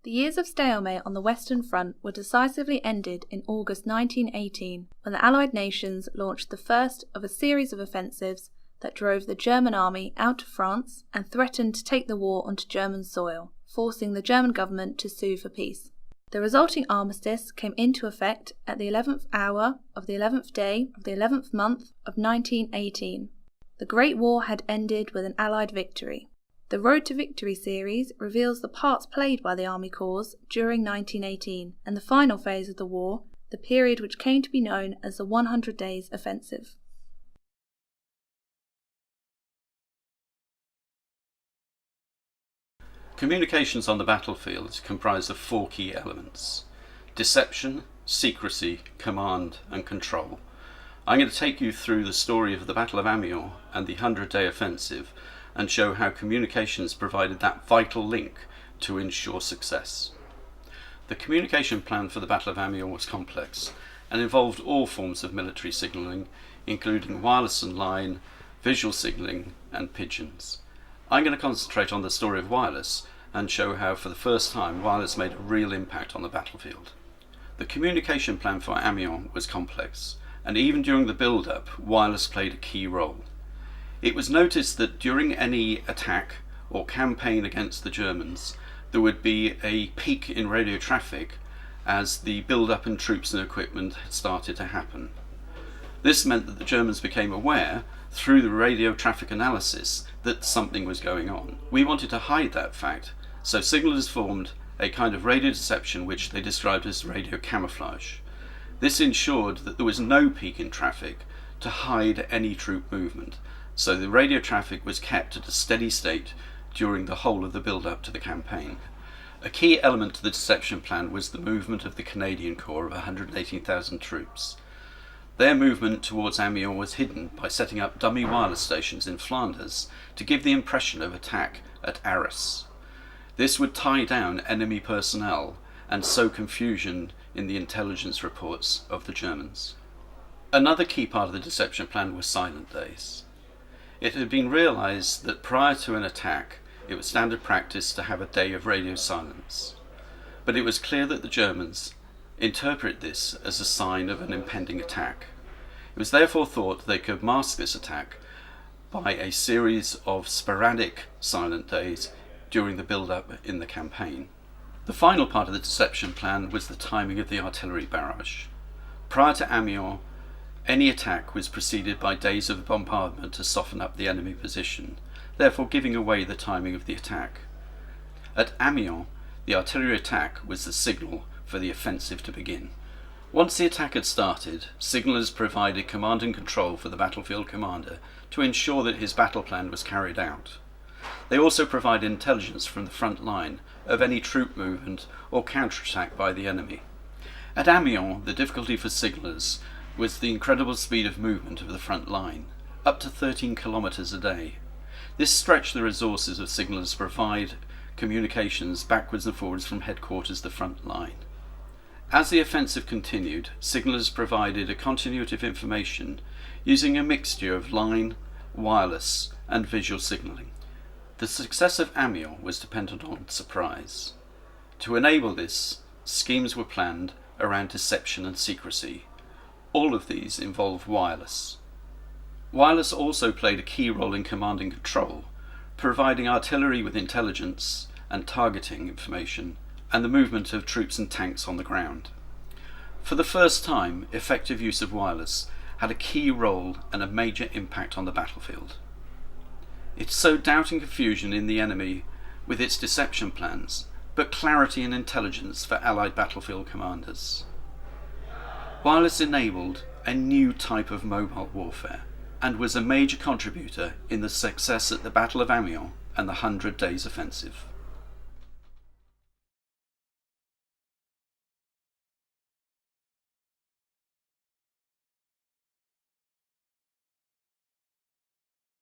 The years of stalemate on the Western Front were decisively ended in August 1918 when the Allied nations launched the first of a series of offensives that drove the German army out of France and threatened to take the war onto German soil, forcing the German government to sue for peace. The resulting armistice came into effect at the 11th hour of the 11th day of the 11th month of 1918. The Great War had ended with an Allied victory. The Road to Victory series reveals the parts played by the Army Corps during 1918 and the final phase of the war, the period which came to be known as the 100 Days Offensive. Communications on the battlefield is comprised of 4 key elements: deception, secrecy, command and control. I'm going to take you through the story of the Battle of Amiens and the 100-Day Offensive and show how communications provided that vital link to ensure success. The communication plan for the Battle of Amiens was complex and involved all forms of military signalling, including wireless and line, visual signalling and pigeons. I'm going to concentrate on the story of wireless and show how for the first time wireless made a real impact on the battlefield. The communication plan for Amiens was complex, and even during the build-up, wireless played a key role. It was noticed that during any attack or campaign against the Germans, there would be a peak in radio traffic as the build-up in troops and equipment had started to happen. This meant that the Germans became aware, through the radio traffic analysis, that something was going on. We wanted to hide that fact, so signallers formed a kind of radio deception which they described as radio camouflage. This ensured that there was no peak in traffic to hide any troop movement, so the radio traffic was kept at a steady state during the whole of the build-up to the campaign. A key element to the deception plan was the movement of the Canadian Corps of 118,000 troops. Their movement towards Amiens was hidden by setting up dummy wireless stations in Flanders to give the impression of attack at Arras. This would tie down enemy personnel and sow confusion in the intelligence reports of the Germans. Another key part of the deception plan was silent days. It had been realised that prior to an attack, it was standard practice to have a day of radio silence. But it was clear that the Germans interpret this as a sign of an impending attack. It was therefore thought they could mask this attack by a series of sporadic silent days during the build-up in the campaign. The final part of the deception plan was the timing of the artillery barrage. Prior to Amiens, any attack was preceded by days of bombardment to soften up the enemy position, therefore giving away the timing of the attack. At Amiens, the artillery attack was the signal for the offensive to begin. Once the attack had started, signallers provided command and control for the battlefield commander to ensure that his battle plan was carried out. They also provided intelligence from the front line of any troop movement or counterattack by the enemy. At Amiens, the difficulty for signallers was the incredible speed of movement of the front line, up to 13 kilometres a day. This stretched the resources of signallers to provide communications backwards and forwards from headquarters to the front line. As the offensive continued, signallers provided a continuity of information using a mixture of line, wireless and visual signalling. The success of Amiens was dependent on surprise. To enable this, schemes were planned around deception and secrecy. All of these involve wireless. Wireless also played a key role in command and control, providing artillery with intelligence and targeting information, and the movement of troops and tanks on the ground. For the first time, effective use of wireless had a key role and a major impact on the battlefield. It sowed doubt and confusion in the enemy with its deception plans, but clarity and intelligence for Allied battlefield commanders. Wireless enabled a new type of mobile warfare and was a major contributor in the success at the Battle of Amiens and the 100 Days Offensive.